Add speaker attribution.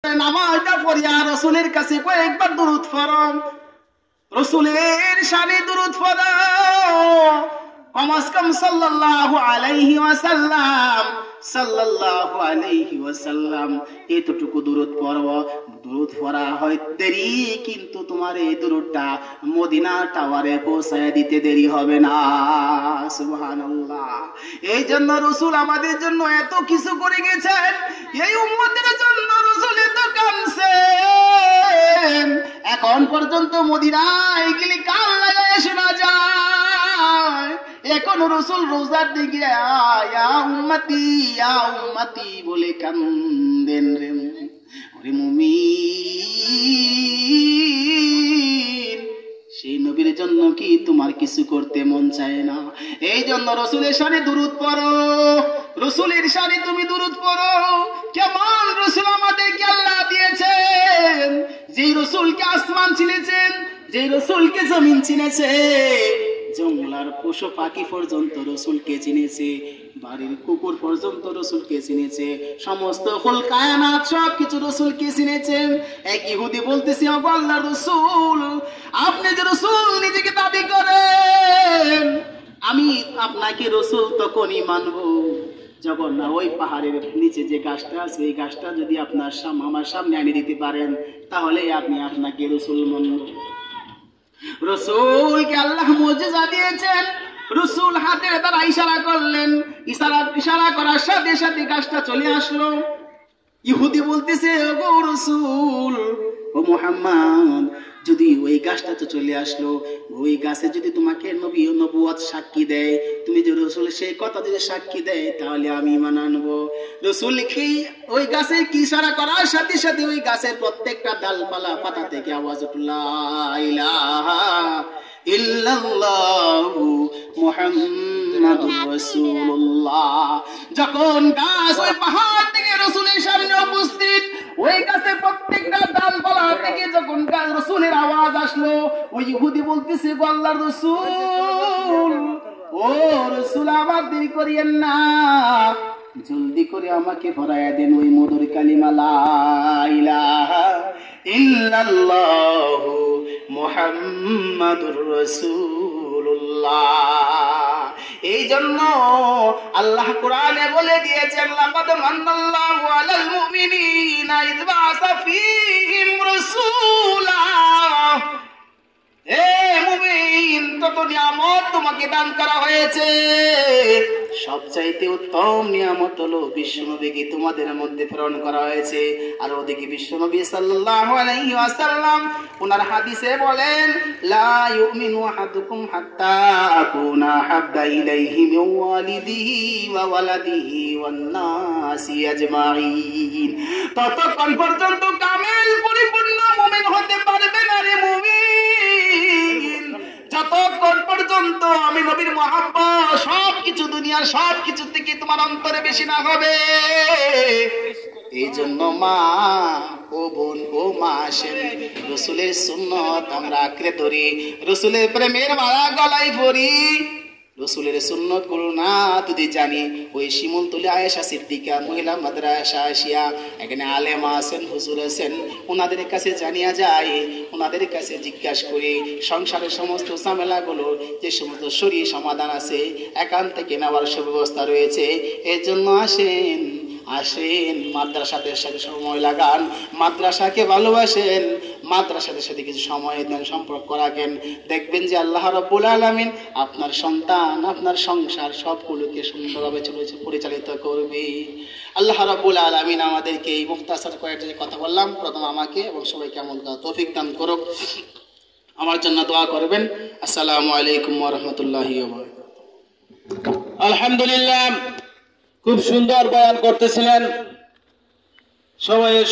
Speaker 1: নামাজটা পড়িয়া রাসূলের কাছে কয়েকবার দুরূদ পড়ো, রাসূলের শানে দুরূদ পড়ো, কমস কম সাল্লাল্লাহু আলাইহি ওয়াসাল্লাম, সাল্লাল্লাহু আলাইহি ওয়াসাল্লাম এতটুকু দুরূদ পড়ো। দুরূদ পড়া হয় দেরি, কিন্তু তোমার এই দুরূদটা মদিনা টাওয়ারে পৌঁছায় দিতে দেরি হবে না। সুবহানাল্লাহ। এই জন্য রাসূল আমাদের জন্য এত কিছু করে গেছেন, এই উম্মতের জন্য রাসূল এত কাঁদছেন। এখন পর্যন্ত মদিনায় গেলে কান লাগায় শোনা যায়, এখন রাসূল রোজার দিকে ইয়া উম্মতি বলে কান্দেন রে। ওরে মুমিন, সেই নবীর জন্য কি তোমার কিছু করতে মন চায় না? এই জন্য রাসূলের শানে দুরূদ পড়ো, রাসূলের শানে তুমি দুরূদ পড়ো। কেমন রাসূল আমাদেরকে আল্লাহ দিয়েছেন, যেই রাসূলকে আসমান চিনেছেন, যেই রাসূলকে জমিন চিনেছে, জঙ্গলার পশু পাখি পর্যন্ত রাসূলকে চিনেছে, বাড়ির কুকুর পর্যন্ত রাসূলকে চিনেছে, সমস্ত ফুল কায়নাত সবকিছু রাসূলকে চিনেছেন। এক ইহুদি বলতেছে, ও আল্লাহর রাসূল, আপনি যে রাসূল নিজেকে দাবি করেন, আমি আপনাকে রাসূল তখনই মানব যখন না ওই পাহাড়ের নিচে যে গাছটা আছে, এই গাছটা যদি আপনার আমার সামনে এনে দিতে পারেন, তাহলে আপনাকে রাসূল মানব। রাসূলকে আল্লাহ মুজিজা দিয়েছেন, রাসূল হাতের দ্বারা ইশারা করলেন, ইশারা করার সাথে সাথে গাছটা চলে আসলো। ইহুদি বলতেছে, ওগো রাসূল, ও মুহাম্মদ, যদি ওই গাছটা তো চলে আসলো, ওই গাছে যদি তোমাকে নবী ও নবুয়ত সাক্ষী দেয়, তুমি যে রাসূল সেই কথা যদি সাক্ষী দেয়, তাহলে আমি ঈমান আনবো। রাসূল কি ওই গাছে কি ইশারা করার সাথে সাথে ওই গাছের প্রত্যেকটা ডালপালা পাতা থেকে আওয়াজ উঠল, লা ইলাহা ইল্লাল্লাহু মুহাম্মাদুর রাসূলুল্লাহ। যখন গাছ ওই পাহাড় থেকে রাসূলের সামনে উপস্থিত, ওই গাছের প্রত্যেকটা ডালপালা থেকে যখন রাসূলের আওয়াজ আসলো, ওই ইহুদি বলতেছে, গো আল্লাহর রাসূল, ও রাসূল, আবার দেরি করিয়েন না, জলদি করে আমাকে পড়ায়া দেন ওই মধুর কালিমা, লা ইলাহা ইল্লাল্লাহু মুহাম্মাদুর রাসূলুল্লাহ। এই জন্য আল্লাহ কোরআনে বলে দিয়েছেন, লাকাদ মান্নাল্লাহু আলাল মুমিনিনা ইয বা'আসা ফীহিম রাসূলা। হে মুমিন, তত নিয়ামত তোমাকে দান করা হয়েছে, সবচাইতে উত্তম নিয়ামত হলো বিশ্বনবীকে তোমাদের মধ্যে প্রেরণ করা হয়েছে। আর ওদিকে বিশ্বনবী সাল্লাল্লাহু আলাইহি ওয়াসাল্লাম ওনার হাদিসে বলেন, লা ইউমিনু আহাদুকুম হাত্তা আকুনা হাব্বা ইলাইহি মিন ওয়ালিদিহি ওয়া ওয়ালাদিহি ওয়ান নাসি আজমাইন। ততক্ষণ পর্যন্ত কামেল পরিপূর্ণ মুমিন হতে পারবে না রে মুমিন, যতক্ষণ পর্যন্ত আমি নবীর মহব্বত সবকিছু দুনিয়ার সবকিছু থেকে তোমার অন্তরে বেশি না হবে। এই জন্য মা ও বোন ও মা আসেন, রাসূলের সুন্নাত আমরা আঁকড়ে ধরি, রাসূলের প্রেমের মালা গলায় পরি, রাসূলের সুন্নাত গুলো না যদি জানি, ওই সীমন্তলি আয়েশা সিদ্দিকা মহিলা মাদ্রাসা আসিয়া এখানে আলেমা আছেন, হুজুর আছেন, ওনাদের কাছে জানিয়া যায়, ওনাদের কাছে জিজ্ঞাসা করি সংসারের সমস্ত ঝামেলাগুলো যে সমস্ত শরীর সমাধান আছে এখান থেকে নেওয়ার সুব্যবস্থা রয়েছে। এর জন্য আসেন মাদ্রাসাদের সাথে সময় লাগান, মাদ্রাসাকে ভালোবাসেন, মাদ্রাসাদের সাথে কিছু সময় দেন, সম্পর্ক রাখেন, দেখবেন যে আল্লাহ রাব্বুল আলামিন আপনার সন্তান, আপনার সংসার সবগুলোকে সুন্দরভাবে পরিচালিত করবে। আল্লাহ রাব্বুল আলামিন আমাদেরকে এই মুখতাসার কয়েকটা যে কথা বললাম, প্রথম আমাকে এবং সবাইকে আমল করার তৌফিক দান করুক। আমার জন্য দোয়া করবেন। আসসালামু আলাইকুম ওয়া রাহমাতুল্লাহি ওয়া বারাকাতুহু।
Speaker 2: আলহামদুলিল্লাহ, খুব সুন্দর বয়ান করতেছিলেন সবাই।